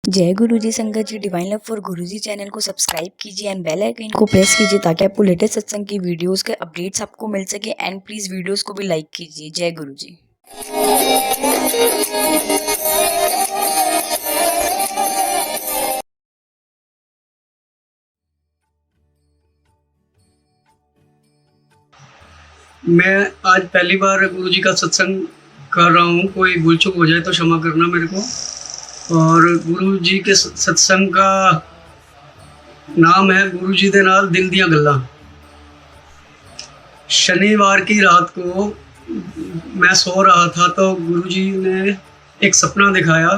जय गुरुजी संगत जी। Divine love for Guruji channel को सब्सक्राइब कीजिए एंड बेल आइकन को प्रेस कीजिए ताकि आपको लेटेस्ट सत्संग की वीडियोस के अपडेट्स आपको मिल सके। एंड प्लीज वीडियोस को भी लाइक कीजिए। जय गुरुजी। मैं आज पहली बार गुरुजी का सत्संग कर रहा हूँ। कोई भूल चूक हो जाए तो क्षमा करना मेरे को। और गुरुजी के सत्संग का नाम है गुरुजी दे नाल दिल दियां गल्लां। शनिवार की रात को मैं सो रहा था तो गुरुजी ने एक सपना दिखाया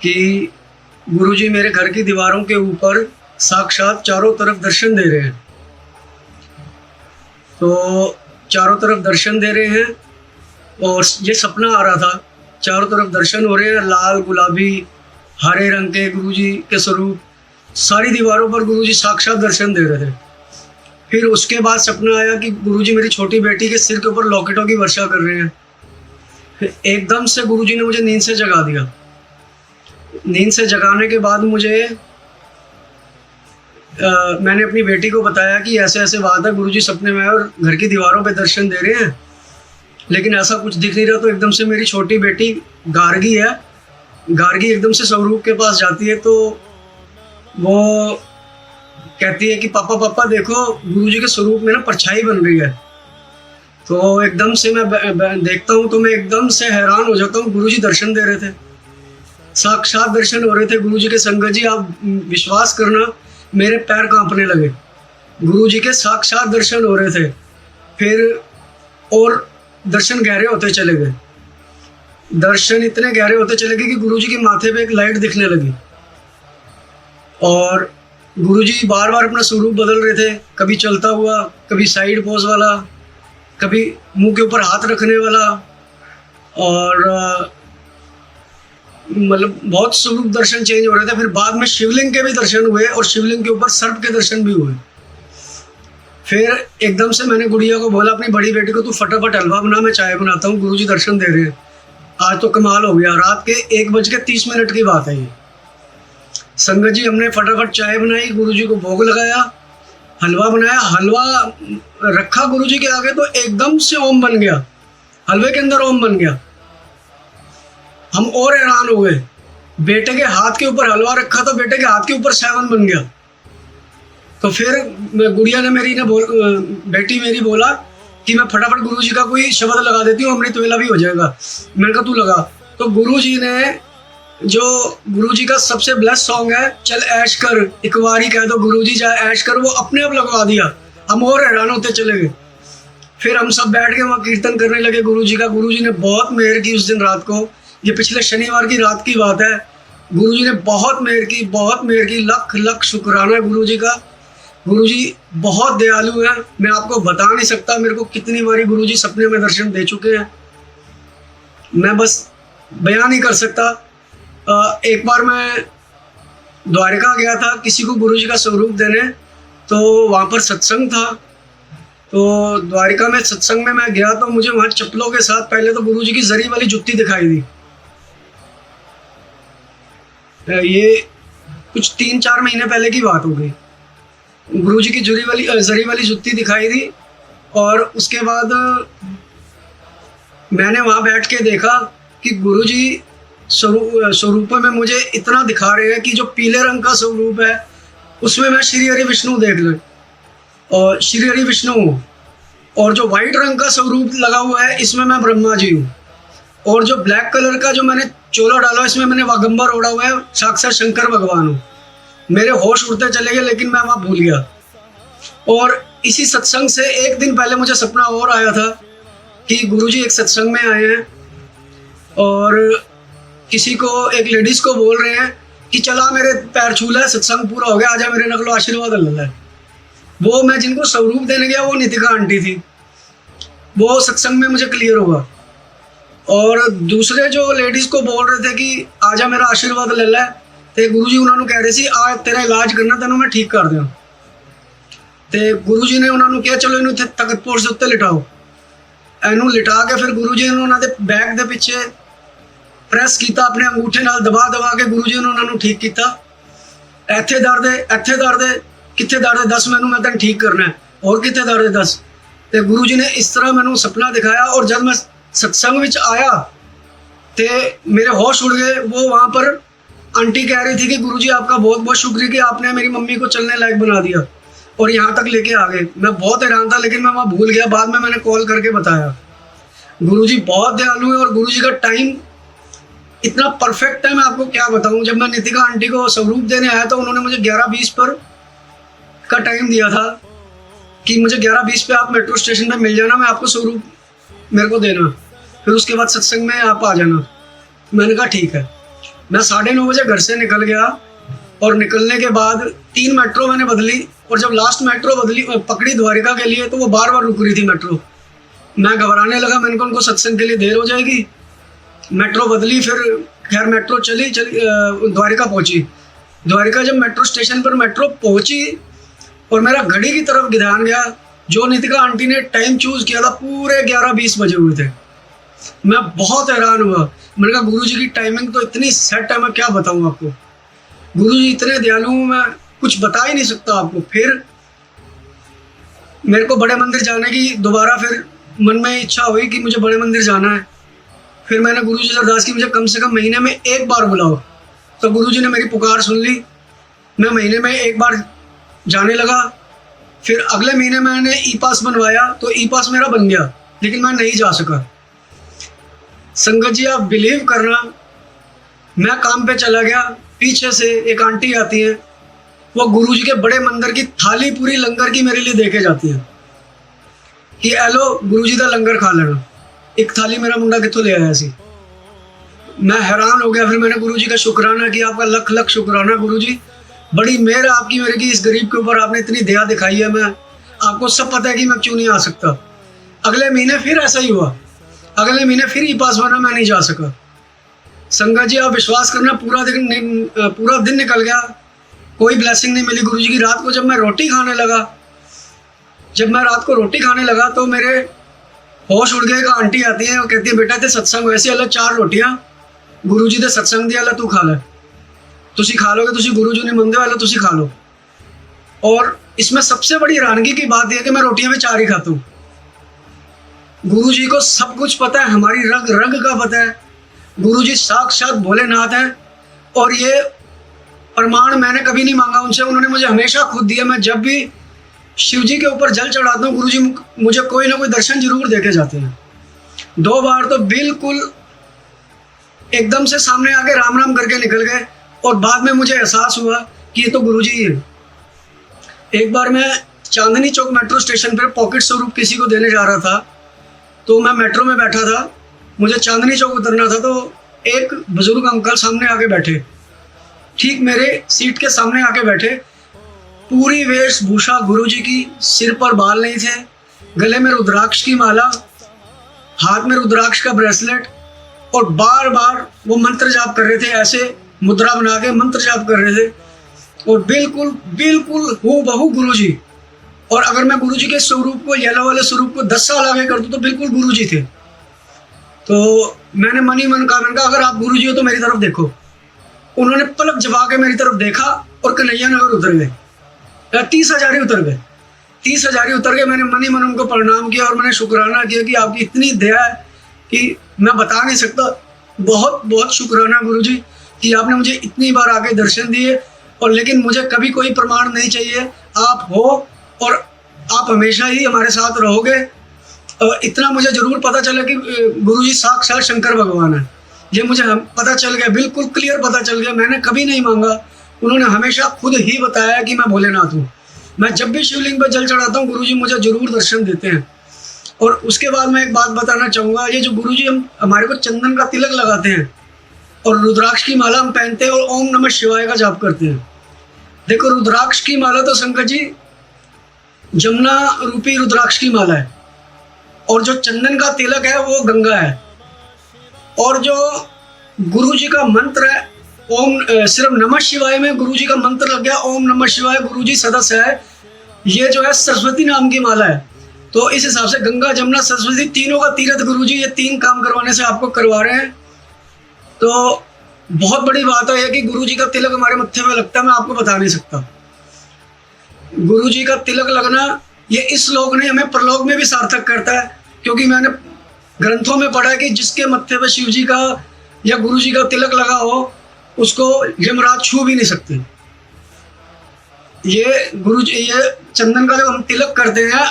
कि गुरुजी मेरे घर की दीवारों के ऊपर साक्षात चारों तरफ दर्शन दे रहे हैं। तो चारों तरफ दर्शन दे रहे हैं और ये सपना आ रहा था। चारों तरफ दर्शन हो रहे हैं, लाल गुलाबी हरे रंग के गुरुजी के स्वरूप सारी दीवारों पर गुरुजी साक्षात दर्शन दे रहे थे। फिर उसके बाद सपना आया कि गुरुजी मेरी छोटी बेटी के सिर के ऊपर लॉकेटों की वर्षा कर रहे हैं। फिर एकदम से गुरुजी ने मुझे नींद से जगा दिया। नींद से जगाने के बाद मैंने अपनी बेटी को बताया कि ऐसे ऐसे बात है, गुरुजी सपने में और घर की दीवारों पे दर्शन दे रहे हैं, लेकिन ऐसा कुछ दिख नहीं रहा। तो एकदम से मेरी छोटी बेटी गार्गी है, गार्गी एकदम से स्वरूप के पास जाती है। तो वो कहती है कि पापा पापा देखो गुरुजी के स्वरूप में ना परछाई बन रही है। तो एकदम से मैं देखता हूँ तो मैं एकदम से हैरान हो जाता हूँ। गुरुजी दर्शन दे रहे थे, साक्षात दर्शन हो रहे थे गुरुजी के। संगत जी आप विश्वास करना, मेरे पैर कांपने लगे। गुरुजी के साक्षात दर्शन हो रहे थे। फिर और दर्शन गहरे होते चले गए। दर्शन इतने गहरे होते चले गए कि गुरुजी के माथे पे एक लाइट दिखने लगी और गुरुजी बार बार अपना स्वरूप बदल रहे थे। कभी चलता हुआ, कभी साइड पोज वाला, कभी मुंह के ऊपर हाथ रखने वाला, और मतलब बहुत स्वरूप दर्शन चेंज हो रहे थे। फिर बाद में शिवलिंग के भी दर्शन हुए और शिवलिंग के ऊपर सर्प के दर्शन भी हुए। फिर एकदम से मैंने गुड़िया को बोला, अपनी बड़ी बेटी को, तू फटाफट हलवा बना, मैं चाय बनाता हूँ, गुरुजी दर्शन दे रहे हैं। आज तो कमाल हो गया। रात के 1:30 की बात है ये। संगत जी हमने फटाफट चाय बनाई, गुरुजी को भोग लगाया, हलवा बनाया। हलवा रखा गुरुजी के आगे तो एकदम से ओम बन गया, हलवे के अंदर ओम बन गया। हम और हैरान हो गए। बेटे के हाथ के ऊपर हलवा रखा तो बेटे के हाथ के ऊपर 7 बन गया। तो फिर गुड़िया ने बेटी मेरी बोला कि मैं फटाफट गुरुजी का कोई शब्द लगा देती हूँ, अमृत वेला भी हो जाएगा। मैंने कहा तू लगा। तो गुरुजी ने जो गुरुजी का सबसे ब्लेस सॉन्ग है, चल ऐश कर एक बारी कह दो गुरुजी जा ऐश कर, वो अपने आप लगवा दिया। हम और हैरान होते चले गए। फिर हम सब बैठ के वहाँ कीर्तन करने लगे गुरुजी का। गुरुजी ने बहुत मेहर की उस दिन रात को। ये पिछले शनिवार की रात की बात है। गुरुजी ने बहुत मेहर की, बहुत मेहर की। लख लख शुक्राना है गुरुजी का। गुरुजी बहुत दयालु है। मैं आपको बता नहीं सकता मेरे को कितनी बारी गुरुजी सपने में दर्शन दे चुके हैं, मैं बस बयान नहीं कर सकता। एक बार मैं द्वारिका गया था किसी को गुरुजी का स्वरूप देने, तो वहाँ पर सत्संग था। तो द्वारिका में सत्संग में मैं गया तो मुझे वहाँ चप्पलों के साथ पहले तो गुरुजी की जरी वाली जुत्ती दिखाई दी। ये कुछ 3-4 महीने पहले की बात हो गई। गुरुजी की जरी वाली जुत्ती दिखाई दी। और उसके बाद मैंने वहाँ बैठ के देखा कि गुरुजी स्वरूप में मुझे इतना दिखा रहे हैं कि जो पीले रंग का स्वरूप है उसमें मैं श्री हरि विष्णु देख लूँ और श्री हरि विष्णु हूँ, और जो वाइट रंग का स्वरूप लगा हुआ है इसमें मैं ब्रह्मा जी हूँ, और जो ब्लैक कलर का जो मैंने चोला डाला इसमें मैंने वागंबर ओढ़ा हुआ है, साक्षात शंकर भगवान हूँ। मेरे होश उड़ते चले गए लेकिन मैं वहाँ भूल गया। और इसी सत्संग से एक दिन पहले मुझे सपना और आया था कि गुरुजी एक सत्संग में आए हैं और किसी को, एक लेडीज को बोल रहे हैं कि चला मेरे पैर छू ले, सत्संग पूरा हो गया, आजा मेरे नकलो आशीर्वाद ले। वो मैं जिनको स्वरूप देने गया वो नितिका आंटी थी। वो सत्संग में मुझे क्लियर हुआ। और दूसरे जो लेडीज को बोल रहे थे कि आजा मेरा आशीर्वाद ले ले, तो गुरुजी उन्होंने कह रहे सी आज तेरा इलाज करना, तेनों मैं ठीक कर दूँ। तो गुरुजी ने उन्होंने कहा चलो इन्हू तखत पोश के उत्ते लिटाओ। इनू लिटा के फिर गुरुजी ने उन्होंने बैग के पिछे ਪ੍ਰੈਸ ਕੀਤਾ ਆਪਣੇ ਅੰਗੂਠੇ ਨਾਲ ਦਬਾ ਦਬਾ ਕੇ ਗੁਰੂ ਜੀ ਨੇ ਉਹਨਾਂ ਨੂੰ ਠੀਕ ਕੀਤਾ। ਇੱਥੇ ਦਰਦ ਹੈ, ਇੱਥੇ ਦਰਦ ਹੈ, ਕਿੱਥੇ ਦਰਦ ਹੈ ਦੱਸ ਮੈਨੂੰ, ਮੈਂ ਤੈਨੂੰ ਠੀਕ ਕਰਨਾ ਹੈ, ਹੋਰ ਕਿੱਥੇ ਦਰਦ ਹੈ ਦੱਸ। ਤੇ ਗੁਰੂ ਜੀ ਨੇ ਇਸ ਤਰ੍ਹਾਂ ਮੈਨੂੰ ਸੁਪਨਾ ਦਿਖਾਇਆ। और जब मैं सत्संग ਵਿੱਚ आया तो मेरे होश उड़ गए। वो वहाँ पर आंटी कह रही थी कि गुरुजी आपका बहुत बहुत शुक्रिया कि आपने मेरी मम्मी को चलने लायक बना दिया और यहाँ तक लेके आ गए। मैं बहुत हैरान था, लेकिन मैं वहाँ भूल गया। बाद में मैंने कॉल करके बताया। गुरुजी बहुत दयालु है और गुरुजी का टाइम इतना परफेक्ट है, मैं आपको क्या बताऊँ। जब मैं नितिका आंटी को स्वरूप देने आया तो उन्होंने मुझे 11:20 पर का टाइम दिया था कि मुझे 11:20 पे आप मेट्रो स्टेशन पे मिल जाना, मैं आपको स्वरूप मेरे को देना, फिर उसके बाद सत्संग में आप आ जाना। मैंने कहा ठीक है। मैं 9:30 बजे घर से निकल गया और निकलने के बाद 3 मेट्रो मैंने बदली, और जब लास्ट मेट्रो पकड़ी द्वारिका के लिए तो वो बार बार रुक रही थी मेट्रो। मैं घबराने लगा, मैंने कहा उनको सत्संग के लिए देर हो जाएगी। मेट्रो बदली, फिर खैर मेट्रो चली द्वारिका पहुंची। द्वारिका जब मेट्रो स्टेशन पर मेट्रो पहुंची और मेरा घड़ी की तरफ ध्यान गया, जो नितिका आंटी ने टाइम चूज किया था पूरे 11:20 बजे हुए थे। मैं बहुत हैरान हुआ। मैंने कहा गुरुजी की टाइमिंग तो इतनी सेट है, मैं क्या बताऊं आपको। गुरुजी इतने दयालु हूँ, मैं कुछ बता ही नहीं सकता आपको। फिर मेरे को बड़े मंदिर जाने की दोबारा फिर मन में इच्छा हुई कि मुझे बड़े मंदिर जाना है। फिर मैंने गुरुजी से अरदास की मुझे कम से कम महीने में एक बार बुलाओ। तो गुरुजी ने मेरी पुकार सुन ली। मैं महीने में एक बार जाने लगा। फिर अगले महीने मैंने ई पास बनवाया तो ई पास मेरा बन गया, लेकिन मैं नहीं जा सका। संगत जी आप बिलीव करना, मैं काम पे चला गया, पीछे से एक आंटी आती है, वो गुरुजी के बड़े मंदिर की थाली पूरी लंगर की मेरे लिए देके जाती है कि एलो गुरुजी का लंगर खा लेना। एक थाली मेरा मुंडा कितों ले आया सी। मैं हैरान हो गया। फिर मैंने गुरुजी का शुक्राना किया, आपका लख लख शुक्राना गुरुजी, बड़ी मेहर आपकी मेरे की इस गरीब के ऊपर, आपने इतनी दया दिखाई है। मैं आपको सब पता है कि मैं क्यों नहीं आ सकता। अगले महीने फिर ऐसा ही हुआ, अगले महीने फिर ई पास बना, मैं नहीं जा सका। संगत जी आप विश्वास करना, पूरा दिन निकल गया, कोई ब्लेसिंग नहीं मिली गुरुजी की। रात को जब मैं रोटी खाने लगा, तो मेरे होश उड़ गए। एक आंटी आती है, वो कहती है बेटा ते सत्संग वैसे अलग 4 रोटियां गुरुजी दे सत्संग दी अलग तू खा ले, तुसी खा लोगे, तुसी गुरुजी ने मंगदे वाले तुसी खा लो। और इसमें सबसे बड़ी हैरानगी की बात यह है कि मैं रोटियां भी 4 ही खाता हूँ। गुरुजी को सब कुछ पता है, हमारी रग रग का पता है। गुरुजी साक्षात भोलेनाथ हैं और ये प्रमाण मैंने कभी नहीं मांगा उनसे, उन्होंने मुझे हमेशा खुद दिया। मैं जब भी शिव जी के ऊपर जल चढ़ाता हूँ, गुरुजी मुझे कोई ना कोई दर्शन जरूर देके जाते हैं। 2 बार तो बिल्कुल एकदम से सामने आके राम राम करके निकल गए और बाद में मुझे एहसास हुआ कि ये तो गुरुजी ही है। एक बार मैं चांदनी चौक मेट्रो स्टेशन पर पॉकेट स्वरूप किसी को देने जा रहा था, तो मैं मेट्रो में बैठा था, मुझे चांदनी चौक उतरना था। तो एक बुजुर्ग अंकल सामने आके बैठे, ठीक मेरे सीट के सामने आके बैठे, पूरी वेशभूषा गुरुजी की, सिर पर बाल नहीं थे, गले में रुद्राक्ष की माला, हाथ में रुद्राक्ष का ब्रेसलेट, और बार बार वो मंत्र जाप कर रहे थे, ऐसे मुद्रा बना के मंत्र जाप कर रहे थे, और बिल्कुल बिल्कुल हूबहू गुरुजी। और अगर मैं गुरुजी के स्वरूप को, येलो वाले स्वरूप को 10 साल आगे कर दूं तो बिल्कुल गुरुजी थे। तो मैंने मन ही मन कहा अगर आप गुरुजी हो तो मेरी तरफ देखो। उन्होंने पलक जमा के मेरी तरफ देखा और कन्हैया नगर उतर गए, 30 हजारी उतर गए, 30 हजारी उतर गए। मैंने मन ही मन उनको प्रणाम किया और मैंने शुक्राना किया कि आपकी इतनी दया है कि मैं बता नहीं सकता। बहुत बहुत शुक्राना गुरुजी कि आपने मुझे इतनी बार आके दर्शन दिए। और लेकिन मुझे कभी कोई प्रमाण नहीं चाहिए, आप हो और आप हमेशा ही हमारे साथ रहोगे। इतना मुझे ज़रूर पता चला कि गुरुजी साक्षात शंकर भगवान है, ये मुझे पता चल गया, बिल्कुल क्लियर पता चल गया। मैंने कभी नहीं मांगा, उन्होंने हमेशा खुद ही बताया कि मैं भोलेनाथ हूँ। मैं जब भी शिवलिंग पर जल चढ़ाता हूँ गुरुजी मुझे ज़रूर दर्शन देते हैं। और उसके बाद मैं एक बात बताना चाहूँगा, ये जो गुरुजी हमारे को चंदन का तिलक लगाते हैं और रुद्राक्ष की माला हम पहनते हैं और ओम नमः शिवाय का जाप करते हैं। देखो रुद्राक्ष की माला तो शंकर जी जमुना रूपी रुद्राक्ष की माला है, और जो चंदन का तिलक है वो गंगा है, और जो गुरुजी का मंत्र है ओम, सिर्फ नमः शिवाय में गुरुजी का मंत्र लग गया, ओम नमः शिवाय गुरुजी सदस्य है, ये जो है सरस्वती नाम की माला है। तो इस हिसाब से गंगा जमुना सरस्वती तीनों का तीर्थ गुरुजी ये 3 काम करवाने से आपको करवा रहे हैं। तो बहुत बड़ी बात है कि गुरु जी का तिलक हमारे मत्थे में लगता है, मैं आपको बता नहीं सकता। गुरु जी का तिलक लगना ये इस लोक नहीं, हमें परलोक में भी सार्थक करता है, क्योंकि मैंने ग्रंथों में पढ़ा है कि जिसके मत्थे पे शिव जी का या गुरु जी का तिलक लगा हो उसको यमराज छू भी नहीं सकते। ये गुरु जी, ये चंदन का जो हम तिलक करते हैं,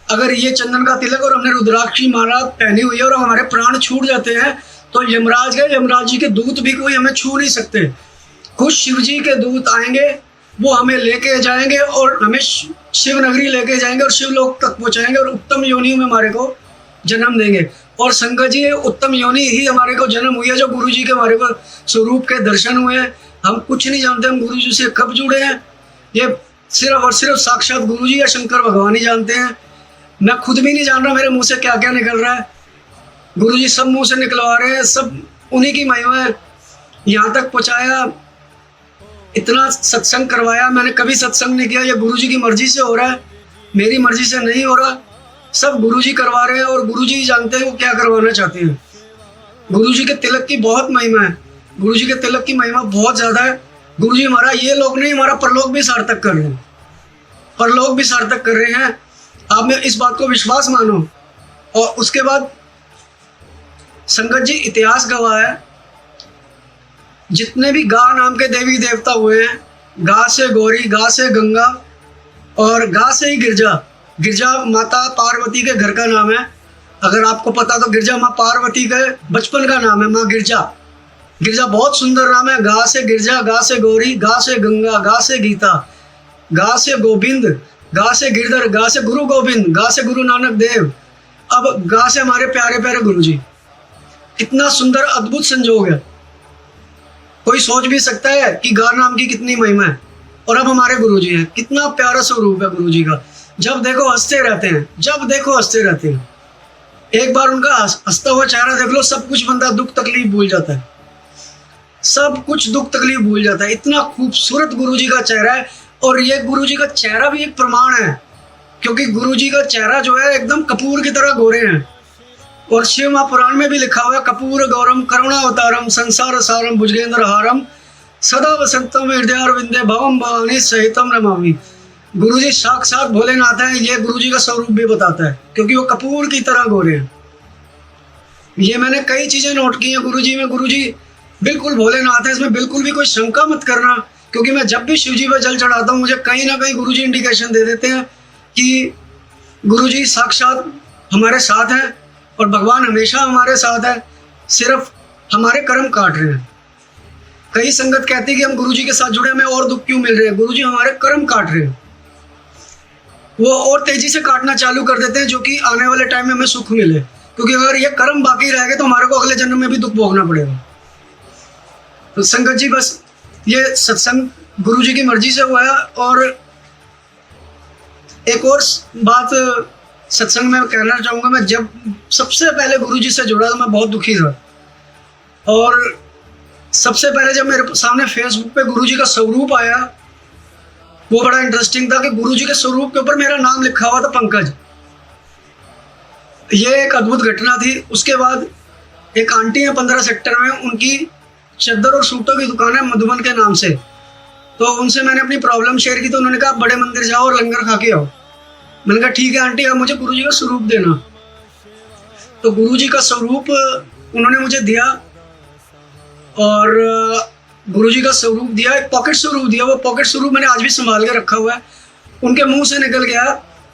अगर ये चंदन का तिलक और हमने रुद्राक्ष की माला पहनी हुई है और हमारे प्राण छूट जाते हैं तो यमराज जी के दूत भी कोई हमें छू नहीं सकते। खुद शिव जी के दूत आएंगे, वो हमें लेके जाएंगे और हमें शिव नगरी लेके जाएंगे और शिव लोक तक पहुंचाएंगे और उत्तम योनि में हमारे को जन्म देंगे। और संगत जी, उत्तम योनि ही हमारे को जन्म हुई है जो गुरु जी के हमारे को स्वरूप के दर्शन हुए हैं। हम कुछ नहीं जानते हम गुरु जी से कब जुड़े हैं, ये सिर्फ और सिर्फ साक्षात गुरु जी या शंकर भगवान ही जानते हैं। मैं खुद भी नहीं जान रहा मेरे मुंह से क्या क्या निकल रहा है, गुरु जी सब मुंह से निकलवा रहे हैं, सब उन्हीं की महिमा है। यहाँ तक पहुँचाया, इतना सत्संग करवाया, मैंने कभी सत्संग नहीं किया, ये गुरु जी की मर्जी से हो रहा है, मेरी मर्जी से नहीं हो रहा। सब गुरु जी करवा रहे हैं और गुरु जी जानते हैं वो क्या करवाना चाहते हैं। गुरु जी के तिलक की बहुत महिमा है, गुरु जी के तिलक की महिमा बहुत ज़्यादा है। गुरु जी हमारा ये लोग नहीं, हमारा परलोक भी सार्थक कर रहे हैं, परलोक भी सार्थक कर रहे हैं। आप में इस बात को विश्वास मानो। और उसके बाद संगत जी, इतिहास गवाह है, जितने भी गा नाम के देवी देवता हुए हैं, गा से गौरी, गा से गंगा और गा से ही गिरजा। गिरजा माता पार्वती के घर का नाम है, अगर आपको पता तो गिरजा माँ पार्वती के बचपन का नाम है, माँ गिरजा। गिरजा बहुत सुंदर नाम है। गा से गिरजा, गा से गौरी, गा से गंगा, गा से गीता, गा से गोविंद, गा से गिरधर, गा से गुरु गोविंद, गा से गुरु नानक देव, अब गा से हमारे प्यारे प्यारे गुरु जी। कितना सुंदर अद्भुत संजोग है, कोई सोच भी सकता है कि गा नाम की कितनी महिमा है। और अब हमारे गुरु जी हैं, कितना प्यारा स्वरूप है गुरु जी का। जब देखो हंसते रहते हैं, जब देखो हंसते रहते हैं। एक बार उनका हंसता हुआ चेहरा देख लो, सब कुछ बंदा दुख तकलीफ भूल जाता है, सब कुछ दुख तकलीफ भूल जाता है। इतना खूबसूरत गुरु जी का चेहरा है। और ये गुरु जी का चेहरा भी एक प्रमाण है, क्योंकि गुरु जी का चेहरा जो है एकदम कपूर की तरह गोरे हैं। और शिव महापुराण में भी लिखा हुआ है, कपूर गौरम करुणावतारम संसार सारम भुजगेंद्र हारम सदा वसंतम हृदयारविंदे भवम भवानी सहितम नमामि। गुरु जी साक्षात भोलेनाथ है, ये गुरु जी का स्वरूप भी बताता है, क्योंकि वो कपूर की तरह गोरे हैं। ये मैंने कई चीजें नोट की हैं गुरु जी में। गुरु जी बिल्कुल भोलेनाथ है, इसमें बिल्कुल भी कोई शंका मत करना, क्योंकि मैं जब भी शिव जी पर जल चढ़ाता हूँ मुझे कहीं ना कहीं गुरु जी इंडिकेशन दे देते हैं कि गुरु जी साक्षात हमारे साथ हैं और भगवान हमेशा हमारे साथ है, सिर्फ हमारे कर्म काट रहे हैं। कई संगत कहती है कि हम गुरु जी के साथ जुड़े, हमें और दुख क्यों मिल रहे हैं। गुरु जी हमारे कर्म काट रहे हैं, वो और तेजी से काटना चालू कर देते हैं, जो कि आने वाले टाइम में हमें सुख मिले। क्योंकि अगर ये कर्म बाकी रह गए तो हमारे को अगले जन्म में भी दुख भोगना पड़ेगा। तो संगत जी, बस ये सत्संग गुरु जी की मर्जी से हुआ है। और एक और बात सत्संग में कहना चाहूँगा, मैं जब सबसे पहले गुरु जी से जुड़ा तो मैं बहुत दुखी था। और सबसे पहले जब मेरे सामने फेसबुक पे गुरु जी का स्वरूप आया, वो बड़ा इंटरेस्टिंग था कि गुरु जी के स्वरूप के ऊपर मेरा नाम लिखा हुआ था, पंकज। ये एक अद्भुत घटना थी। उसके बाद एक आंटी है 15 सेक्टर में, उनकी चद्दर और सूटों की दुकान है मधुबन के नाम से। तो उनसे मैंने अपनी प्रॉब्लम शेयर की, तो उन्होंने कहा बड़े मंदिर जाओ और लंगर खा के आओ। मैंने कहा ठीक है आंटी, आप मुझे गुरु जी का स्वरूप देना। तो गुरु जी का स्वरूप उन्होंने मुझे दिया, और गुरु जी का स्वरूप दिया, एक पॉकेट स्वरूप दिया। वो पॉकेट स्वरूप मैंने आज भी संभाल के रखा हुआ है। उनके मुंह से निकल गया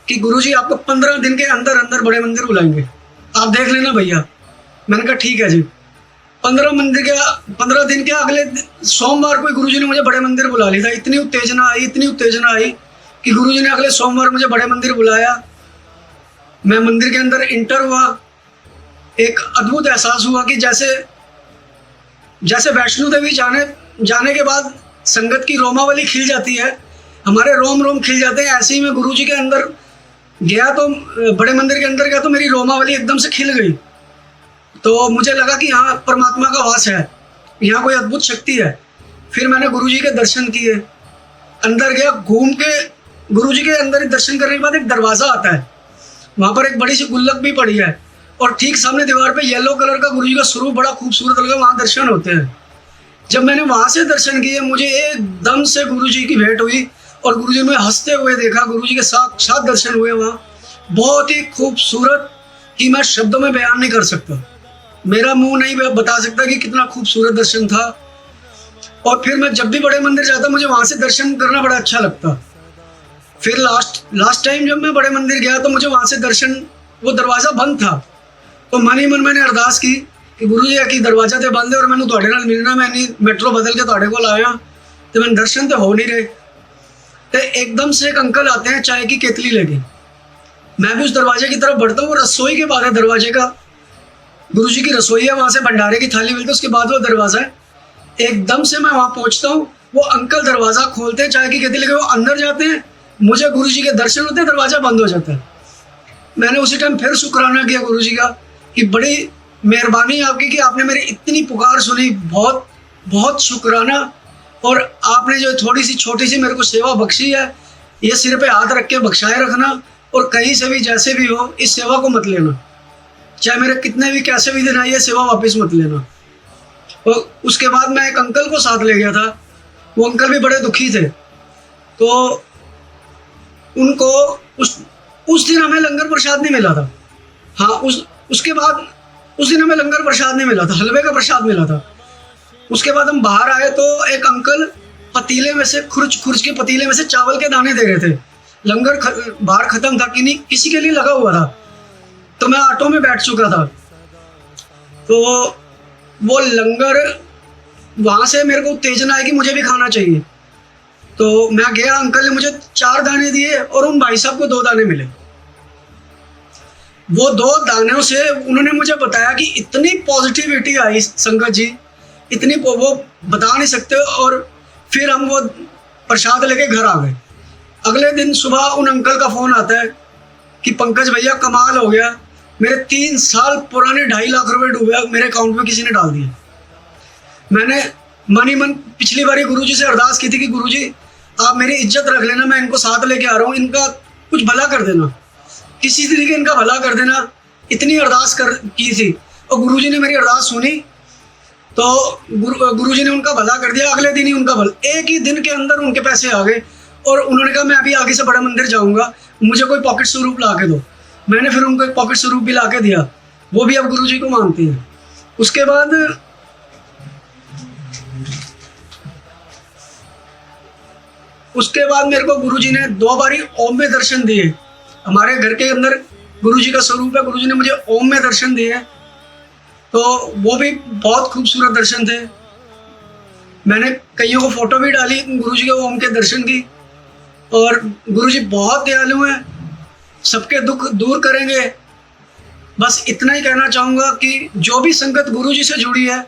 कि गुरु जी आपको 15 दिन के अंदर अंदर बड़े मंदिर बुलाएंगे, आप देख लेना भैया। मैंने कहा ठीक है जी। 15 दिन के अगले सोमवार को गुरु जी ने मुझे बड़े मंदिर बुला लिया था। इतनी उत्तेजना आई कि गुरु जी ने अगले सोमवार मुझे बड़े मंदिर बुलाया। मैं मंदिर के अंदर इंटर हुआ, एक अद्भुत एहसास हुआ कि जैसे वैष्णो देवी जाने के बाद संगत की रोमावली खिल जाती है, हमारे रोम खिल जाते हैं, ऐसे ही मैं गुरु जी के अंदर गया, तो बड़े मंदिर के अंदर गया तो मेरी रोमावली एकदम से खिल गई। तो मुझे लगा कि यहाँ परमात्मा का वास है, यहाँ कोई अद्भुत शक्ति है। फिर मैंने गुरु जी के दर्शन किए, अंदर गया, घूम के गुरु जी के अंदर दर्शन करने के बाद एक दरवाज़ा आता है, वहाँ पर एक बड़ी सी गुल्लक भी पड़ी है। और ठीक सामने दीवार पे येलो कलर का गुरुजी का स्वरूप बड़ा खूबसूरत लगा, वहाँ दर्शन होते हैं। जब मैंने वहाँ से दर्शन किए, मुझे एकदम से गुरुजी की भेंट हुई और गुरुजी ने हंसते हुए देखा, गुरुजी के साथ दर्शन हुए वहाँ। बहुत ही खूबसूरत कि मैं शब्दों में बयान नहीं कर सकता, मेरा मुंह नहीं बता सकता कि कितना खूबसूरत दर्शन था। और फिर मैं जब भी बड़े मंदिर जाता मुझे वहाँ से दर्शन करना बड़ा अच्छा लगता। फिर लास्ट टाइम जब मैं बड़े मंदिर गया तो मुझे वहाँ से दर्शन, वो दरवाज़ा बंद था, तो मन ही मन मैंने अरदास की कि गुरु जी की दरवाजा तो बंद है और मैंने तुहाडे नाल मिलना, मैं नहीं मेट्रो बदल के तुहाडे कोल आया तो मैंने दर्शन तो हो नहीं रहे। तो एकदम से एक अंकल आते हैं चाय की केतली लेके, मैं भी उस दरवाजे की तरफ बढ़ता हूँ, वो रसोई के बाद है दरवाजे का, गुरु जी की रसोई है, वहाँ से भंडारे की थाली मिलती है, उसके बाद वो दरवाज़ा है। एकदम से मैं वहाँ पहुँचता हूँ, वो अंकल दरवाज़ा खोलते हैं, चाय की केतली लेके वो अंदर जाते हैं, मुझे गुरु जी के दर्शन होते हैं, दरवाज़ा बंद हो जाता है। मैंने उसी टाइम फिर शुक्राना किया गुरु जी का कि बड़ी मेहरबानी आपकी कि आपने मेरी इतनी पुकार सुनी, बहुत बहुत शुक्राना। और आपने जो थोड़ी सी छोटी सी मेरे को सेवा बख्शी है, ये सिर पे हाथ रख के बख्शाए रखना, और कहीं से भी जैसे भी हो इस सेवा को मत लेना, चाहे मेरे कितने भी कैसे भी दिन आए, ये सेवा वापस मत लेना। और उसके बाद मैं एक अंकल को साथ ले गया था, वो अंकल भी बड़े दुखी थे, तो उनको उस दिन हमें लंगर प्रसाद नहीं मिला था। हाँ, उसके बाद उस दिन हमें लंगर प्रसाद नहीं मिला था, हलवे का प्रसाद मिला था। उसके बाद हम बाहर आए तो एक अंकल पतीले में से खुर्च के पतीले में से चावल के दाने दे रहे थे। लंगर बाहर खत्म था कि नहीं, किसी के लिए लगा हुआ था, तो मैं ऑटो में बैठ चुका था, तो वो लंगर वहाँ से मेरे को उत्तेजना आई कि मुझे भी खाना चाहिए, तो मैं गया, अंकल ने मुझे 4 दाने दिए और उन भाई साहब को 2 दाने मिले। वो 2 दानों से उन्होंने मुझे बताया कि इतनी पॉजिटिविटी आई संगत जी, इतनी वो बता नहीं सकते। और फिर हम वो प्रसाद लेके घर आ गए। अगले दिन सुबह उन अंकल का फ़ोन आता है कि पंकज भैया कमाल हो गया, मेरे 3 साल पुराने 2.5 लाख रुपए डूबे मेरे अकाउंट में किसी ने डाल दिए। मैंने मन ही मन पिछली बारी गुरुजी से अरदास की थी कि गुरुजी आप मेरी इज्जत रख लेना, मैं इनको साथ लेके आ रहा हूँ, इनका कुछ भला कर देना, किसी तरीके इनका भला कर देना, इतनी अरदास की थी। और गुरुजी ने मेरी अरदास सुनी, तो गुरुजी ने उनका भला कर दिया। अगले दिन ही उनका भला, एक ही दिन के अंदर उनके पैसे आ गए और उन्होंने कहा मैं अभी आगे से बड़ा मंदिर जाऊँगा, मुझे कोई पॉकेट स्वरूप ला के दो। मैंने फिर उनको एक पॉकेट स्वरूप भी ला के दिया, वो भी अब गुरुजी को मानती हैं। उसके बाद मेरे को गुरुजी ने 2 बारी ओम में दर्शन दिए। हमारे घर के अंदर गुरुजी का स्वरूप है, गुरुजी ने मुझे ओम में दर्शन दिए, तो वो भी बहुत खूबसूरत दर्शन थे। मैंने कईयों को फोटो भी डाली गुरुजी के ओम के दर्शन की। और गुरुजी बहुत दयालु हैं, सबके दुख दूर करेंगे। बस इतना ही कहना चाहूँगा कि जो भी संगत गुरुजी से जुड़ी है,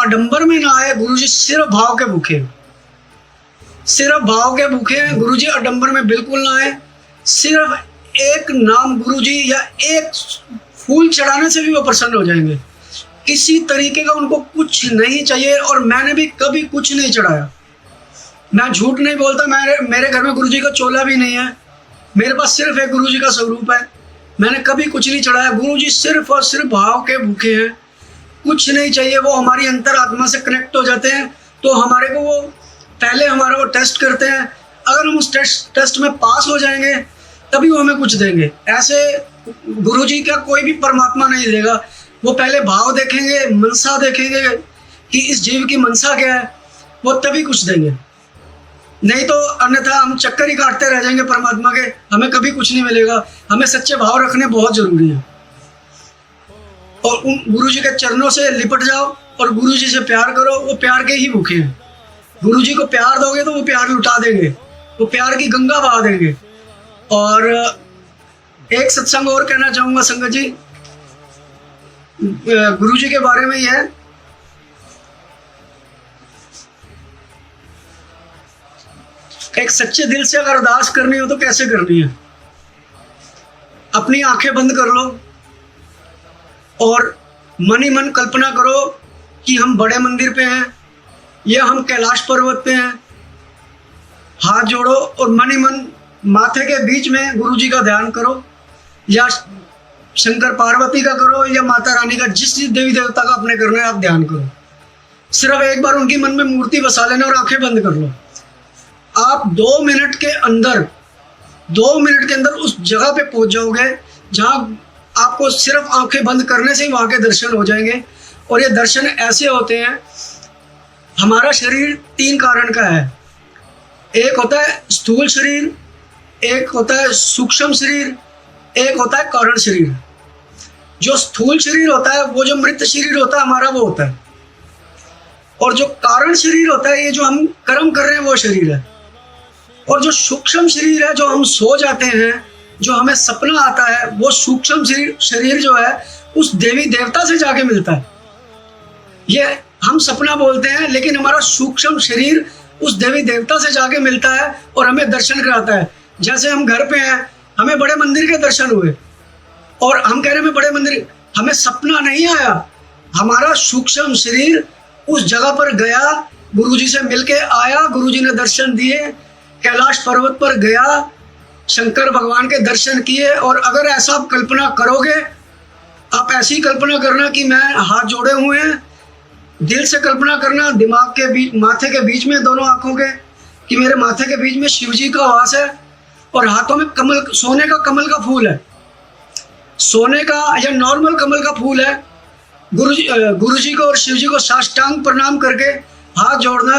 आडंबर में ना आए, गुरुजी सिर्फ भाव के भूखे हैं, सिर्फ भाव के भूखे हैं। गुरुजी आडंबर में बिल्कुल ना आए, सिर्फ एक नाम गुरुजी या एक फूल चढ़ाने से भी वो प्रसन्न हो जाएंगे। किसी तरीके का उनको कुछ नहीं चाहिए, और मैंने भी कभी कुछ नहीं चढ़ाया, मैं झूठ नहीं बोलता। मेरे घर में गुरुजी का चोला भी नहीं है, मेरे पास सिर्फ एक गुरुजी का स्वरूप है, मैंने कभी कुछ नहीं चढ़ाया। गुरुजी सिर्फ और सिर्फ भाव के भूखे हैं, कुछ नहीं चाहिए। वो हमारी अंतर आत्मा से कनेक्ट हो जाते हैं, तो हमारे को वो पहले हमारा वो टेस्ट करते हैं। अगर हम उस टेस्ट में पास हो जाएंगे तभी वो हमें कुछ देंगे। ऐसे गुरुजी का कोई भी परमात्मा नहीं देगा, वो पहले भाव देखेंगे, मनसा देखेंगे कि इस जीव की मनसा क्या है, वो तभी कुछ देंगे। नहीं तो अन्यथा हम चक्कर ही काटते रह जाएंगे परमात्मा के, हमें कभी कुछ नहीं मिलेगा। हमें सच्चे भाव रखने बहुत जरूरी है, और उन गुरुजी के चरणों से लिपट जाओ और गुरुजी से प्यार करो। वो प्यार के ही भूखे हैं, गुरुजी को प्यार दोगे तो वो प्यार लुटा देंगे, वो प्यार की गंगा बहा देंगे। और एक सत्संग और कहना चाहूँगा संगत जी, गुरुजी के बारे में ही है। एक सच्चे दिल से अगर अरदास करनी हो तो कैसे करनी है? अपनी आंखें बंद कर लो और मन ही मन कल्पना करो कि हम बड़े मंदिर पे हैं या हम कैलाश पर्वत पे हैं। हाथ जोड़ो और मन ही मन माथे के बीच में गुरुजी का ध्यान करो, या शंकर पार्वती का करो या माता रानी का, जिस देवी देवता का अपने करना है आप ध्यान करो। सिर्फ एक बार उनकी मन में मूर्ति बसा लेना और आंखें बंद कर लो। आप 2 मिनट के अंदर उस जगह पे पहुंच जाओगे जहां आपको सिर्फ आंखें बंद करने से ही वहां के दर्शन हो जाएंगे। और ये दर्शन ऐसे होते हैं, हमारा शरीर 3 कारण का है। एक होता है स्थूल शरीर, एक होता है सूक्ष्म शरीर, एक होता है कारण शरीर। जो स्थूल शरीर होता है वो जो मृत शरीर होता है हमारा वो होता है, और जो कारण शरीर होता है ये जो हम कर्म कर रहे हैं वो शरीर है। और जो सूक्ष्म शरीर है, जो हम सो जाते हैं, जो हमें सपना आता है, वो सूक्ष्म शरीर जो है उस देवी देवता से जाके मिलता है। ये हम सपना बोलते हैं, लेकिन हमारा सूक्ष्म शरीर उस देवी देवता से जाके मिलता है और हमें दर्शन कराता है। जैसे हम घर पे हैं, हमें बड़े मंदिर के दर्शन हुए और हम कह रहे हैं बड़े मंदिर, हमें सपना नहीं आया, हमारा सूक्ष्म शरीर उस जगह पर गया, गुरुजी से मिलके आया, गुरुजी ने दर्शन दिए, कैलाश पर्वत पर गया, शंकर भगवान के दर्शन किए। और अगर ऐसा आप कल्पना करोगे, आप ऐसी कल्पना करना कि मैं हाथ जोड़े हुए हैं, दिल से कल्पना करना, दिमाग के बीच, माथे के बीच में, दोनों आंखों के, कि मेरे माथे के बीच में शिव जी का वास है और हाथों में कमल, सोने का कमल का फूल है, सोने का या नॉर्मल कमल का फूल है। गुरुजी को और शिव जी को साष्टांग प्रणाम करके हाथ जोड़ना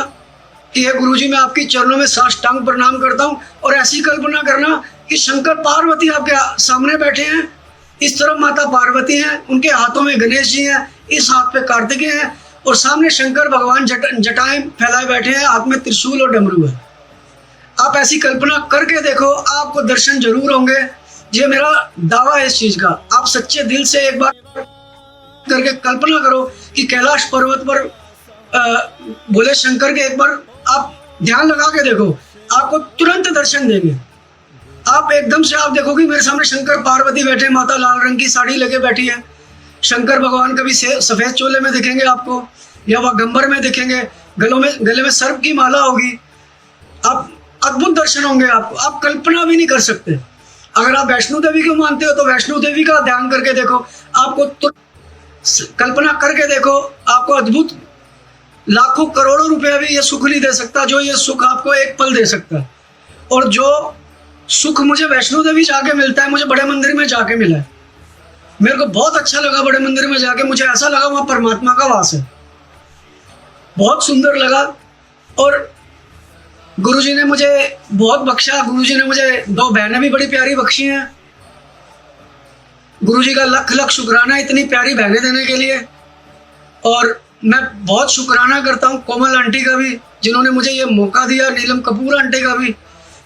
कि हे गुरुजी मैं आपके चरणों में साष्टांग प्रणाम करता हूँ। और ऐसी कल्पना करना कि शंकर पार्वती आपके सामने बैठे हैं, इस तरफ माता पार्वती हैं, उनके हाथों में गणेश जी हैं, इस हाथ पे कार्तिकेय हैं और सामने शंकर भगवान जटाएं फैलाए बैठे हैं, हाथ में त्रिशूल और डमरू है। आप ऐसी कल्पना करके देखो, आपको दर्शन जरूर होंगे। ये मेरा दावा है इस चीज का। आप सच्चे दिल से एक बार करके कल्पना करो कि कैलाश पर्वत पर भोले शंकर के एक बार आप ध्यान लगा के देखो, आपको तुरंत दर्शन देंगे। आप एकदम से आप देखोगे मेरे सामने शंकर पार्वती बैठे, माता लाल रंग की साड़ी लेके बैठी है, शंकर भगवान कभी सफेद चोले में दिखेंगे आपको या वह गंबर में दिखेंगे, गले में सर्प की माला होगी। आप अद्भुत दर्शन होंगे आपको, आप कल्पना भी नहीं कर सकते। अगर आप वैष्णो देवी को मानते हो तो वैष्णो देवी का ध्यान करके देखो, आपको तो कल्पना करके देखो, आपको अद्भुत लाखों करोड़ों रुपया भी ये सुख नहीं दे सकता जो ये सुख आपको एक पल दे सकता है। और जो सुख मुझे वैष्णो देवी जाके मिलता है, मुझे बड़े मंदिर में जाके मिला है। मेरे को बहुत अच्छा लगा बड़े मंदिर में जाके, मुझे ऐसा लगा वहाँ परमात्मा का वास है, बहुत सुंदर लगा। और गुरुजी ने मुझे बहुत बख्शा, गुरुजी ने मुझे 2 बहनें भी बड़ी प्यारी बख्शी हैं। गुरुजी का लख लख शुक्राना इतनी प्यारी बहनें देने के लिए। और मैं बहुत शुक्राना करता हूँ कोमल आंटी का भी, जिन्होंने मुझे ये मौका दिया, नीलम कपूर आंटी का भी,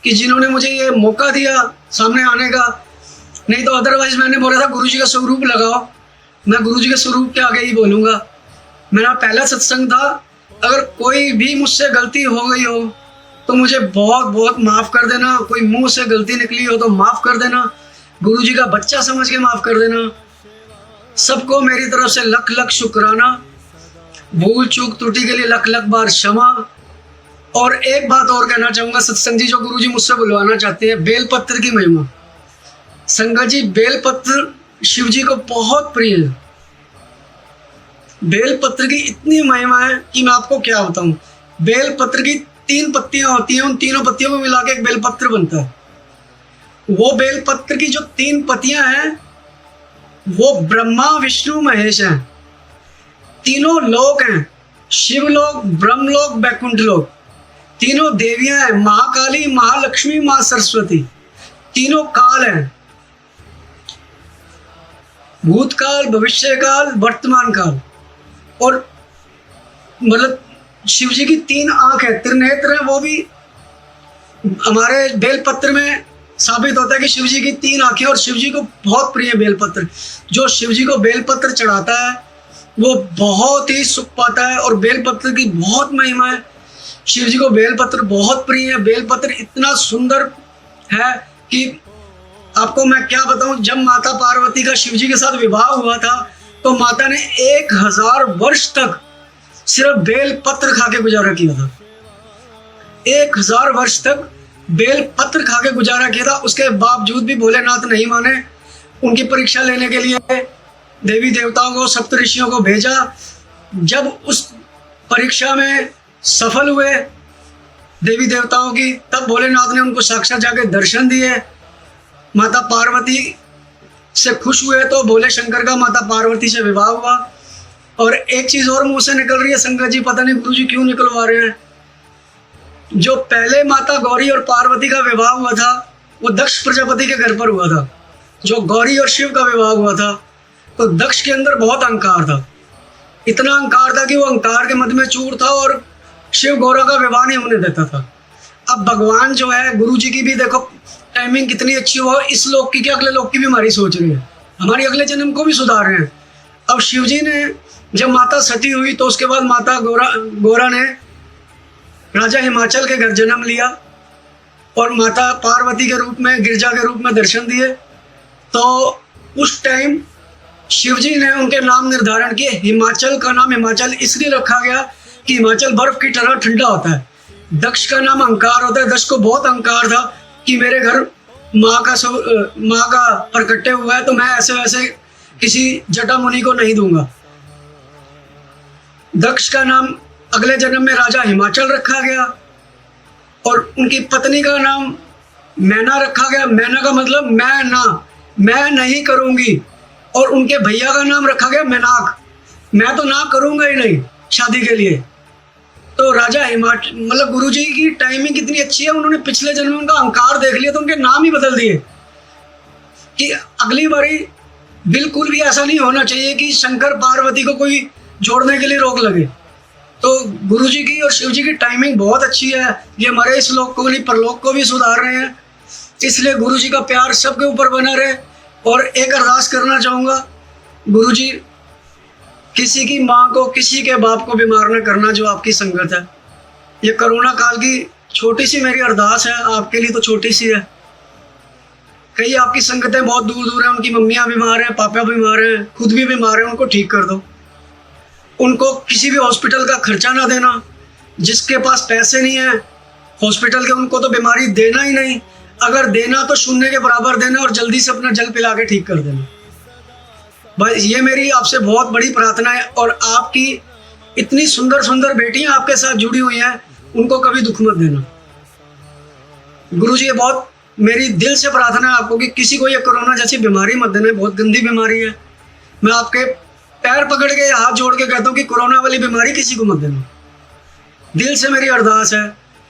कि जिन्होंने मुझे ये मौका दिया सामने आने का। नहीं तो अदरवाइज मैंने बोला था गुरुजी का स्वरूप लगाओ, मैं गुरुजी के स्वरूप के आगे ही बोलूँगा। मेरा पहला सत्संग था, अगर कोई भी मुझसे गलती हो गई हो तो मुझे बहुत बहुत माफ़ कर देना, कोई मुंह से गलती निकली हो तो माफ़ कर देना, गुरुजी का बच्चा समझ के माफ़ कर देना। सबको मेरी तरफ से लख लख शुक्राना, भूल चूक त्रुटि के लिए लख लख बार क्षमा। और एक बात और कहना चाहूँगा सत्संग जी, जो गुरुजी मुझसे बुलवाना चाहते हैं, बेलपत्र की महिमा। संगत जी, बेलपत्र शिव जी को बहुत प्रिय है। बेलपत्र की इतनी महिमा है कि मैं आपको क्या बताऊं। बेलपत्र की 3 पत्तियां होती हैं, उन तीनों पत्तियों को मिला के एक बेलपत्र बनता है। वो बेलपत्र की जो 3 पत्तियां हैं वो ब्रह्मा विष्णु महेश हैं, तीनों लोक हैं, शिवलोक, ब्रह्मलोक, बैकुंठ लोक। तीनों देवियां हैं, महाकाली, महालक्ष्मी, माँ सरस्वती। तीनों काल हैं, भूतकाल, भविष्यकाल, वर्तमान काल। और मतलब शिव जी की 3 आंख है, त्रिनेत्र है, वो भी हमारे बेलपत्र में साबित होता है कि शिव जी की 3 आंखें। और शिव जी को बहुत प्रिय बेलपत्र, जो शिव जी को बेलपत्र चढ़ाता है वो बहुत ही सुख पाता है। और बेलपत्र की बहुत महिमा है, शिव जी को बेलपत्र बहुत प्रिय है। बेलपत्र इतना सुंदर है कि आपको मैं क्या बताऊं, जब माता पार्वती का शिव जी के साथ विवाह हुआ था तो माता ने 1000 वर्ष तक सिर्फ बेल पत्र खा के गुजारा किया था। 1000 वर्ष तक बेल पत्र खा के गुजारा किया था। उसके बावजूद भी भोलेनाथ नहीं माने उनकी परीक्षा लेने के लिए देवी देवताओं को, सप्तऋषियों को भेजा। जब उस परीक्षा में सफल हुए देवी देवताओं की, तब भोलेनाथ ने उनको साक्षात जाके दर्शन दिए। माता पार्वती से खुश हुए तो भोले शंकर का माता पार्वती से विवाह हुआ। और एक चीज़ और मुंह से निकल रही है संगत जी, पता नहीं गुरुजी क्यों निकलवा रहे हैं। जो पहले माता गौरी और पार्वती का विवाह हुआ था वो दक्ष प्रजापति के घर पर हुआ था। जो गौरी और शिव का विवाह हुआ था तो दक्ष के अंदर बहुत अहंकार था। इतना अहंकार था कि वो अहंकार के मद में चूर था और शिव गौरा का विवाह नहीं होने देता था। अब भगवान जो है, गुरु जी की भी देखो टाइमिंग कितनी अच्छी हो, इस लोक की क्या अगले लोक की भी हमारी सोच रही है, हमारी अगले जन्म को भी सुधार रहे हैं। अब शिव जी ने जब माता सती हुई तो उसके बाद माता गौरा ने राजा हिमाचल के घर जन्म लिया और माता पार्वती के रूप में, गिरजा के रूप में दर्शन दिए। तो उस टाइम शिव जी ने उनके नाम निर्धारण किए। हिमाचल का नाम हिमाचल इसलिए रखा गया कि हिमाचल बर्फ की तरह ठंडा होता है। दक्ष का नाम अहंकार होता है। दक्ष को बहुत अहंकार था कि मेरे घर माँ का प्रकट्य हुआ है तो मैं ऐसे वैसे किसी जटा मुनि को नहीं दूंगा। दक्ष का नाम अगले जन्म में राजा हिमाचल रखा गया और उनकी पत्नी का नाम मैना रखा गया। मैना का मतलब मैं नहीं करूंगी। और उनके भैया का नाम रखा गया मैनाक, मैं तो ना करूंगा ही नहीं शादी के लिए। तो राजा हिमाचल, मतलब गुरुजी की टाइमिंग कितनी अच्छी है, उन्होंने पिछले जन्म में उनका अहंकार देख लिया तो उनके नाम ही बदल दिए कि अगली बारी बिल्कुल भी ऐसा नहीं होना चाहिए कि शंकर पार्वती को कोई जोड़ने के लिए रोक लगे। तो गुरुजी की और शिव जी की टाइमिंग बहुत अच्छी है। ये हमारे इस लोक को नहीं परलोक को भी सुधार रहे हैं। इसलिए गुरुजी का प्यार सबके ऊपर बना रहे। और एक अरदास करना चाहूँगा, गुरुजी किसी की माँ को, किसी के बाप को बीमार न करना जो आपकी संगत है। ये कोरोना काल की छोटी सी मेरी अरदास है, आपके लिए तो छोटी सी है। कई आपकी संगतें बहुत दूर दूर हैं, उनकी मम्मियाँ बीमार हैं, पापा बीमार हैं, खुद भी बीमार हैं, उनको ठीक कर दो। उनको किसी भी हॉस्पिटल का खर्चा ना देना। जिसके पास पैसे नहीं है हॉस्पिटल के, उनको तो बीमारी देना ही नहीं। अगर देना तो शून्य के बराबर देना और जल्दी से अपना जल पिला के ठीक कर देना। बस ये मेरी आपसे बहुत बड़ी प्रार्थना है। और आपकी इतनी सुंदर सुंदर बेटियां आपके साथ जुड़ी हुई हैं, उनको कभी दुख मत देना। गुरुजी ये बहुत मेरी दिल से प्रार्थना है आपको कि किसी को ये कोरोना जैसी बीमारी मत देना। बहुत गंदी बीमारी है। मैं आपके पैर पकड़ के, हाथ जोड़ के कहता हूँ कि कोरोना वाली बीमारी किसी को मत देना। दिल से मेरी अरदास है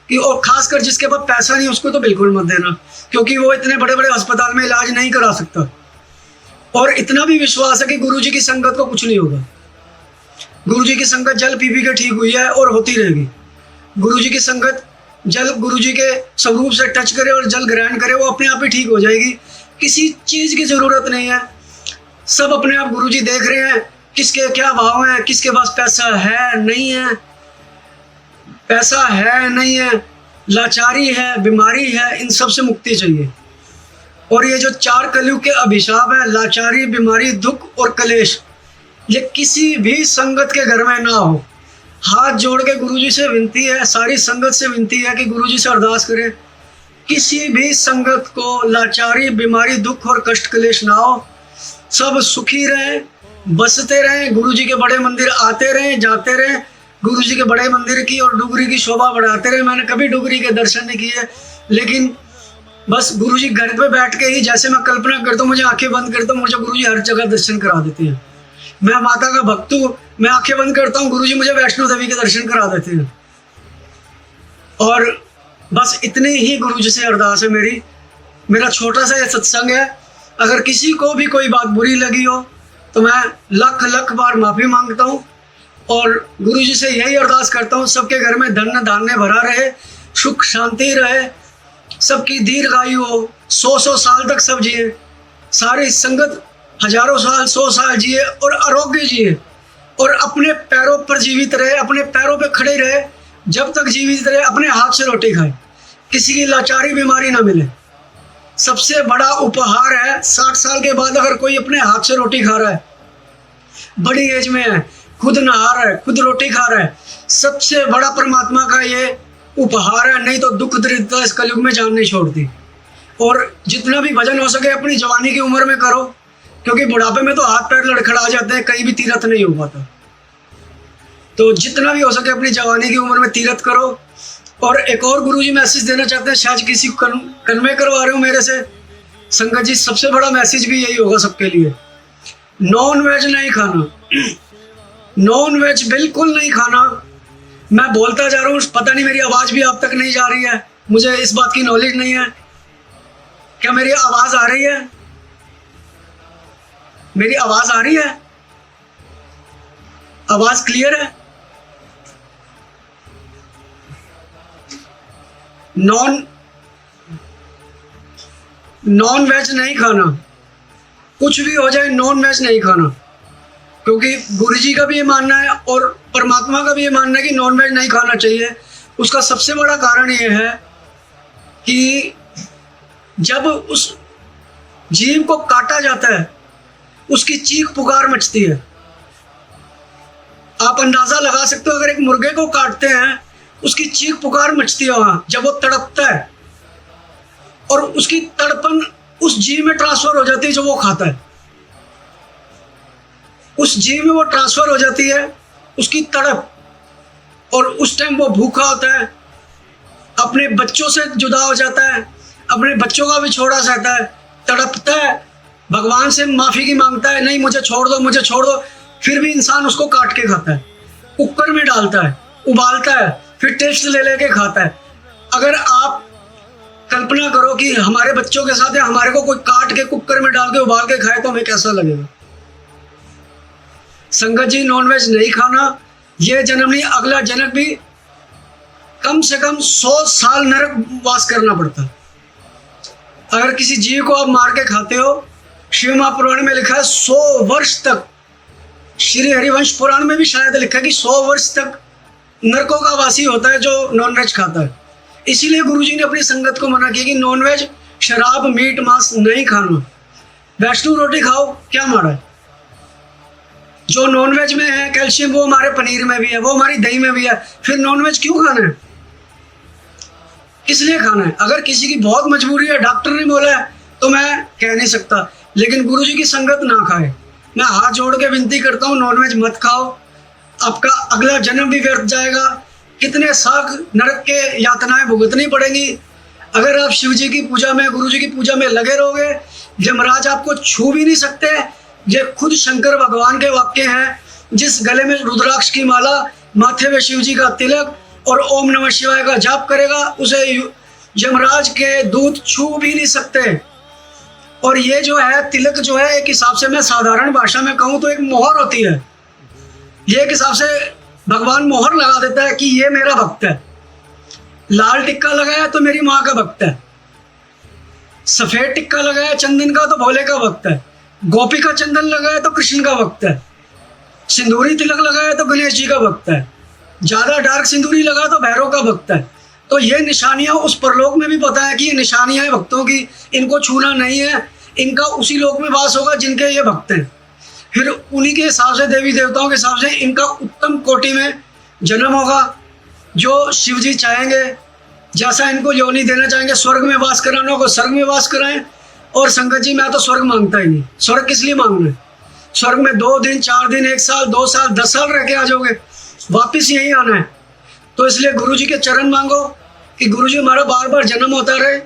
कि, और खासकर जिसके पास पैसा नहीं उसको तो बिल्कुल मत देना, क्योंकि वो इतने बड़े बड़े अस्पताल में इलाज नहीं करा सकता। और इतना भी विश्वास है कि गुरुजी की संगत को कुछ नहीं होगा। गुरुजी की संगत जल पी पी के ठीक हुई है और होती रहेगी। गुरुजी की संगत जल गुरुजी के स्वरूप से टच करे और जल ग्रहण करे, वो अपने आप ही ठीक हो जाएगी। किसी चीज़ की ज़रूरत नहीं है। सब अपने आप गुरुजी देख रहे हैं किसके क्या भाव हैं, किसके पास पैसा है नहीं है, पैसा है नहीं है, लाचारी है, बीमारी है, इन सब से मुक्ति चाहिए। और ये जो 4 कलयुग के अभिशाप है, लाचारी, बीमारी, दुख और कलेश, ये किसी भी संगत के घर में ना हो। हाथ जोड़ के गुरुजी से विनती है, सारी संगत से विनती है कि गुरुजी से अरदास करें किसी भी संगत को लाचारी, बीमारी, दुख और कष्ट कलेश ना हो। सब सुखी रहें, बसते रहें, गुरुजी के बड़े मंदिर आते रहें, जाते रहें, गुरुजी के बड़े मंदिर की और डुगरी की शोभा बढ़ाते रहे। मैंने कभी डुगरी के दर्शन नहीं किए, लेकिन बस गुरुजी घर पे बैठ के ही, जैसे मैं कल्पना करता हूँ, मुझे आंखें बंद करता हूँ, मुझे गुरुजी हर जगह दर्शन करा देते हैं। मैं माता का भक्त हूँ, मैं आंखें बंद करता हूँ, गुरुजी मुझे वैष्णो देवी के दर्शन करा देते हैं। और बस इतनी ही गुरुजी से अरदास है मेरी। मेरा छोटा सा ये सत्संग है। अगर किसी को भी कोई बात बुरी लगी हो तो मैं लख लख बार माफ़ी मांगता हूँ और गुरुजी से यही अरदास करता हूँ, सबके घर में धन धान्य भरा रहे, सुख शांति रहे, सबकी दीर्घायु हो, 100 साल तक सब जिए, सारी संगत हजारों साल, 100 साल जिए और आरोग्य जिए और अपने पैरों पर जीवित रहे, अपने पैरों पे खड़े रहे, जब तक जीवित रहे, अपने हाथ से रोटी खाए, किसी की लाचारी बीमारी ना मिले। सबसे बड़ा उपहार है 60 साल के बाद अगर कोई अपने हाथ से रोटी खा रहा है, बड़ी एज में है, खुद नहा रहा है, खुद रोटी खा रहा है, सबसे बड़ा परमात्मा का ये उपहार है। नहीं तो दुख दरिद्रता इस कलयुग में जान नहीं छोड़ती। और जितना भी भजन हो सके अपनी जवानी की उम्र में करो, क्योंकि बुढ़ापे में तो हाथ पैर लड़खड़ा जाते हैं, कहीं भी तीर्थ नहीं हो पाता। तो जितना भी हो सके अपनी जवानी की उम्र में तीर्थ करो। और एक और गुरुजी मैसेज देना चाहते हैं, शायद किसी को कन्वे करवा रहे हो मेरे से संगत जी, सबसे बड़ा मैसेज भी यही होगा सबके लिए, नॉन वेज नहीं खाना, नॉन वेज बिल्कुल नहीं खाना। मैं बोलता जा रहा हूँ, पता नहीं मेरी आवाज़ भी आप तक नहीं जा रही है, मुझे इस बात की नॉलेज नहीं है। क्या मेरी आवाज़ आ रही है? मेरी आवाज़ आ रही है? आवाज़ क्लियर है? नॉन वेज नहीं खाना, कुछ भी हो जाए नॉन वेज नहीं खाना, क्योंकि गुरुजी का भी ये मानना है और परमात्मा का भी ये मानना है कि नॉन वेज नहीं खाना चाहिए। उसका सबसे बड़ा कारण ये है कि जब उस जीव को काटा जाता है उसकी चीख पुकार मचती है। आप अंदाजा लगा सकते हो, अगर एक मुर्गे को काटते हैं उसकी चीख पुकार मचती है वहां, जब वो तड़पता है और उसकी तड़पन उस जीव में ट्रांसफर हो जाती है जो वो खाता है, उस जीव में वो ट्रांसफर हो जाती है उसकी तड़प, और उस टाइम वो भूखा होता है, अपने बच्चों से जुदा हो जाता है, अपने बच्चों का भी छोड़ा सहता है, तड़पता है, भगवान से माफ़ी की मांगता है, नहीं मुझे छोड़ दो, मुझे छोड़ दो। फिर भी इंसान उसको काट के खाता है, कुकर में डालता है, उबालता है, फिर टेस्ट ले लेके खाता है। अगर आप कल्पना करो कि हमारे बच्चों के साथ है, हमारे को कोई काट के कुकर में डाल के उबाल के खाए तो हमें कैसा लगेगा। संगत जी, नॉनवेज नहीं खाना, ये जन्म नहीं, अगला जन्म भी कम से कम 100 साल नरक वास करना पड़ता है। अगर किसी जीव को आप मार के खाते हो, शिव महापुराण में लिखा है 100 वर्ष तक, श्री हरिवंश पुराण में भी शायद लिखा है कि 100 वर्ष तक नरकों का वासी होता है जो नॉनवेज खाता है। इसीलिए गुरुजी ने अपनी संगत को मना किया कि नॉनवेज, शराब, मीट, मांस नहीं खाना। वैष्णु रोटी खाओ, क्या मारा है? जो नॉनवेज में है कैल्शियम वो हमारे पनीर में भी है, वो हमारी दही में भी है, फिर नॉनवेज क्यों खाना है? किस लिए खाना है? अगर किसी की बहुत मजबूरी है, डॉक्टर ने बोला है, तो मैं कह नहीं सकता, लेकिन गुरुजी की संगत ना खाए। मैं हाथ जोड़ के विनती करता हूँ, नॉनवेज मत खाओ, आपका अगला जन्म भी व्यर्थ जाएगा, कितने साख नरक के यातनाएं भुगतनी पड़ेंगी। अगर आप शिव जी की पूजा में, गुरु जी की पूजा में लगे रहोगे, यमराज आपको छू भी नहीं सकते। ये खुद शंकर भगवान के वाक्य हैं, जिस गले में रुद्राक्ष की माला, माथे में शिव जी का तिलक और ओम नमः शिवाय का जाप करेगा, उसे यमराज के दूत छू भी नहीं सकते। और ये जो है तिलक जो है, एक हिसाब से मैं साधारण भाषा में कहूँ तो एक मोहर होती है। ये एक हिसाब से भगवान मोहर लगा देता है कि ये मेरा भक्त है। लाल टिक्का लगाया तो मेरी माँ का भक्त है, सफेद टिक्का लगाया चंदन का तो भोले का भक्त है, गोपी का चंदन लगाया तो कृष्ण का भक्त है, सिंदूरी तिलक लगाया तो गणेश जी का भक्त है, ज्यादा डार्क सिंदूरी लगा तो भैरव का भक्त है। तो ये निशानियां उस परलोक में भी पता है कि ये निशानियां हैं भक्तों की, इनको छूना नहीं है, इनका उसी लोक में वास होगा जिनके ये भक्त हैं। फिर उन्हीं के हिसाब से, देवी देवताओं के हिसाब से इनका उत्तम कोटि में जन्म होगा, जो शिव जी चाहेंगे, जैसा इनको योनि देना चाहेंगे। स्वर्ग में वास कराना होगा स्वर्ग में वास कराएं। और संगत जी, मैं तो स्वर्ग मांगता ही नहीं। स्वर्ग किस लिए मांगना है? स्वर्ग में 2 दिन, 4 दिन, 1 साल, 2 साल, 10 साल रह के आ जाओगे, वापिस यहीं आना है। तो इसलिए गुरु जी के चरण मांगो कि गुरु जी हमारा बार बार जन्म होता रहे,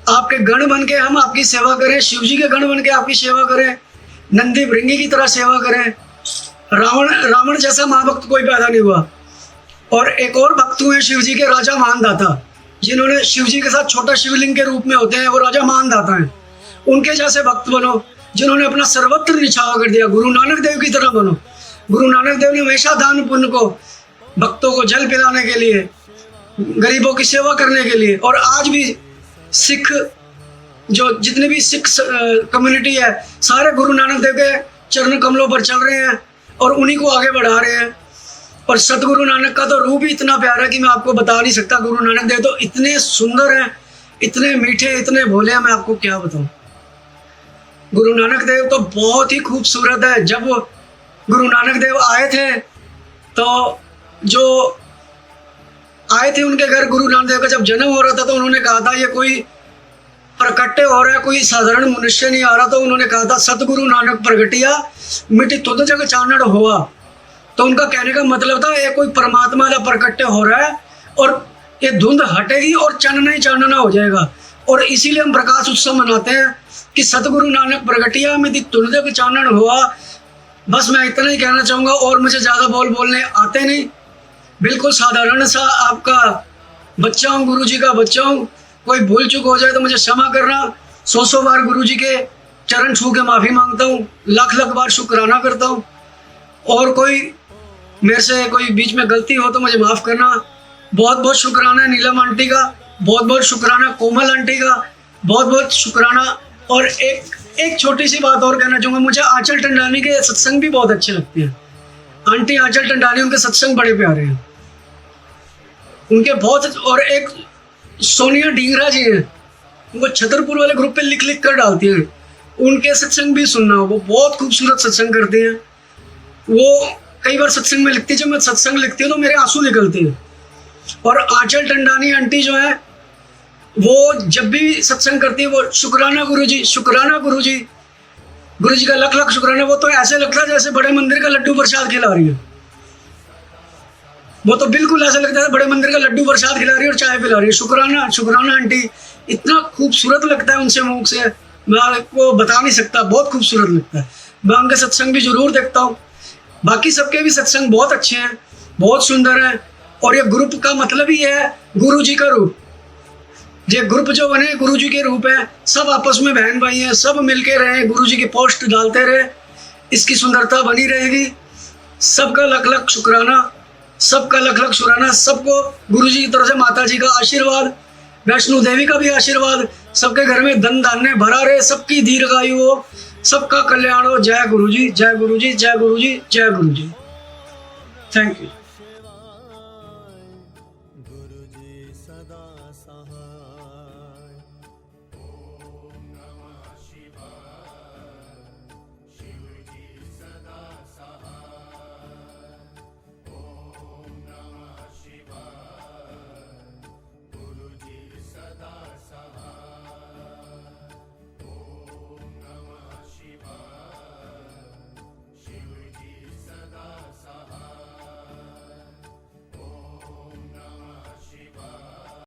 आपके गण बन के हम आपकी सेवा करें, शिव जी के गण बन के आपकी सेवा करें, नंदी भृंगी की तरह सेवा करें। रावण जैसा महाभक्त कोई पैदा नहीं हुआ। और एक और भक्त हुए शिव जी के, राजा मानदाता, जिन्होंने शिव जी के साथ छोटा शिवलिंग के रूप में होते हैं, वो राजा मानदाता हैं। उनके जैसे भक्त बनो, जिन्होंने अपना सर्वत्र निछावा कर दिया। गुरु नानक देव की तरह बनो। गुरु नानक देव ने हमेशा दान पुण्य को, भक्तों को जल पिलाने के लिए, गरीबों की सेवा करने के लिए, और आज भी सिख, जो जितने भी सिख कम्युनिटी है, सारे गुरु नानक देव के चरण कमलों पर चल रहे हैं और उन्हीं को आगे बढ़ा रहे हैं। और सतगुरु नानक का तो रूप ही इतना प्यारा है कि मैं आपको बता नहीं सकता। गुरु नानक देव तो इतने सुंदर हैं, इतने मीठे, इतने भोले हैं, मैं आपको क्या बताऊं। गुरु नानक देव तो बहुत ही खूबसूरत है। जब गुरु नानक देव आए थे, तो जो आए थे उनके घर, गुरु नानक देव का जब जन्म हो रहा था, तो उन्होंने कहा था ये कोई प्रकटे हो रहा है, कोई साधारण मनुष्य नहीं आ रहा। तो उन्होंने कहा था सतगुरु नानक प्रगटिया मिट्टी तुद जग चानड़ हुआ। तो उनका कहने का मतलब था ये कोई परमात्मा का प्रकटे हो रहा है और ये धुंध हटेगी और चानना ही चानना हो जाएगा। और इसीलिए हम प्रकाश उत्सव मनाते हैं कि सतगुरु नानक प्रगटिया मिट्टी तुद जग चानड़ हुआ। बस मैं इतना ही कहना चाहूँगा, और मुझे ज़्यादा बोलने आते नहीं। बिल्कुल साधारण सा आपका बच्चा हूँ, गुरु जी का बच्चा हूँ। कोई भूल चूक हो जाए तो मुझे क्षमा करना। 100 बार गुरु जी के चरण छू के माफ़ी मांगता हूँ, लाख बार शुक्राना करता हूँ। और कोई मेरे से कोई बीच में गलती हो तो मुझे माफ़ करना। बहुत बहुत शुक्राना नीलम आंटी का, बहुत बहुत शुक्राना कोमल आंटी का, बहुत बहुत शुक्राना। और एक छोटी सी बात और कहना चाहूँगा, मुझे आंचल टंडानी के सत्संग भी बहुत अच्छे लगते हैं। आंटी आंचल टंडानी, उनके सत्संग बड़े प्यारे हैं उनके बहुत। और एक सोनिया ढींगरा जी हैं, वो छतरपुर वाले ग्रुप पे लिख कर डालती हैं, उनके सत्संग भी सुनना। वो बहुत खूबसूरत सत्संग करती हैं। वो कई बार सत्संग में लिखती है, जब मैं सत्संग लिखती हूँ तो मेरे आंसू निकलते हैं। और आंचल टंडानी आंटी जो है वो जब भी सत्संग करती है वो शुक्राना गुरु जी, शुक्राना गुरु जी, गुरु जी का लख शुक्राना। वो तो ऐसे लगता है जैसे बड़े मंदिर का लड्डू प्रसाद खिला रही है। वो तो बिल्कुल ऐसा लगता है बड़े मंदिर का लड्डू प्रसाद खिला रही है और चाय पिला रही है। शुक्राना शुक्राना आंटी, इतना खूबसूरत लगता है उनसे मुख से, मैं आपको बता नहीं सकता, बहुत खूबसूरत लगता है। मैं उनके सत्संग भी जरूर देखता हूँ। बाकी सबके भी सत्संग बहुत अच्छे हैं, बहुत सुंदर हैं। और ये ग्रुप का मतलब ही है गुरु जी का रूप। ये ग्रुप जो बने गुरु जी के रूप है, सब आपस में बहन भाई हैं, सब मिलके रहे, गुरु जी की पोस्ट डालते रहे, इसकी सुंदरता बनी रहेगी। सबका लख शुक्राना, सबका लख शुक्राना। सबको गुरु जी की तरफ से माता जी का आशीर्वाद, वैष्णो देवी का भी आशीर्वाद, सबके घर में धन धान्य भरा रहे, सबकी दीर्घायु हो, सबका कल्याण हो। जय गुरु जी, जय गुरु जी, जय गुरु जी, जय गुरु जी। Thank you. गुरु जी सदा सहाय।